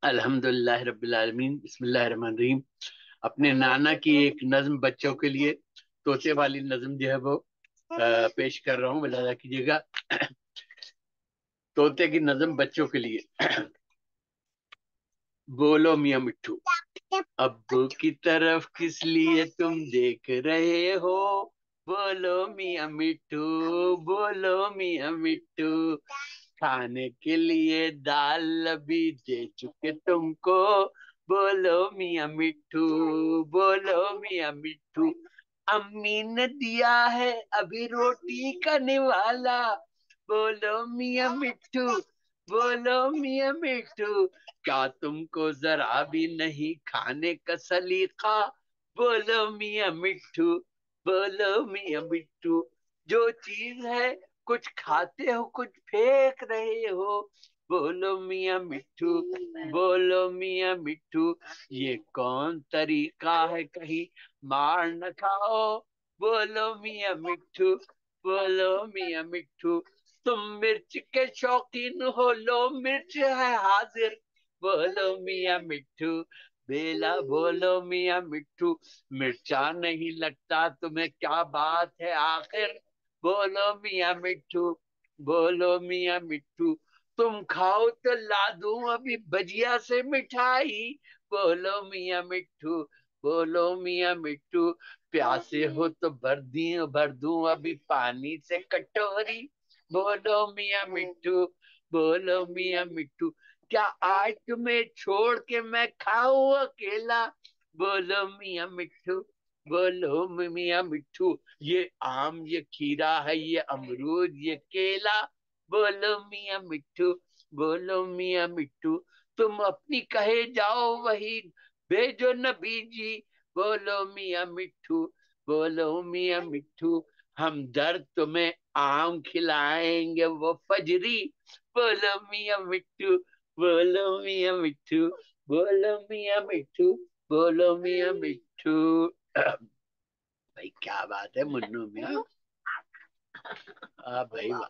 अल्हम्दुलिल्लाह रब्बिल आलमीन, बिस्मिल्लाहिर रहमानिर रहीम। अपने नाना की एक नज्म बच्चों के लिए, तोते वाली नज्म जो है वो पेश कर रहा हूँ, बता कीजिएगा। तोते की नज्म बच्चों के लिए। बोलो मियाँ मिट्ठू, अब्बू की तरफ किस लिए तुम देख रहे हो? बोलो मियाँ मिट्ठू, बोलो मियाँ मिट्ठू, खाने के लिए दाल अभी दे चुके तुमको। बोलो मियाँ मिट्ठू, बोलो मियाँ मिट्ठू, अम्मी ने दिया है अभी रोटी का निवाला। बोलो मियाँ मिट्ठू, बोलो मियाँ मिट्ठू, क्या तुमको जरा भी नहीं खाने का सलीका? बोलो मियाँ मिट्ठू, बोलो मियाँ मिट्ठू, जो चीज है कुछ खाते हो कुछ फेंक रहे हो। बोलो मियाँ मिट्ठू, बोलो मियाँ मिट्ठू, ये कौन तरीका है, कहीं मार न खाओ। बोलो मियाँ मिट्ठू, बोलो मियाँ मिट्ठू, तुम मिर्च के शौकीन हो, लो मिर्च है हाजिर। बोलो मियाँ मिट्ठू, बेला बोलो मियाँ मिट्ठू, मिर्चा नहीं लगता तुम्हें, क्या बात है आखिर? बोलो मियाँ मिट्ठू, बोलो मियाँ मिट्ठू, तुम खाओ तो ला दूं अभी भजिया से मिठाई। बोलो मियाँ मिट्ठू, बोलो मियाँ मिट्ठू, प्यासे हो तो भर दूं अभी पानी से कटोरी। बोलो मियाँ मिट्ठू, बोलो मियाँ मिट्ठू, क्या आज तुम्हें छोड़ के मैं खाऊं अकेला? बोलो मियाँ मिट्ठू, बोलो मियाँ मिट्ठू, ये आम ये खीरा है, ये अमरूद ये केला। बोलो मियाँ मिट्ठू, बोलो मियाँ मिट्ठू, तुम अपनी कहे जाओ वही भेजो न बीजी। बोलो मियाँ मिट्ठू, बोलो मियाँ मिट्ठू, हम दर्द तुम्हें आम खिलाएंगे वो फजरी। बोलो मियाँ मिट्ठू, बोलो मियाँ मिट्ठू, बोलो मियाँ मिट्ठू, बोलो मियाँ मिट्ठू। भाई क्या बात है मुन्नू मियाँ। हाँ भाई वाह।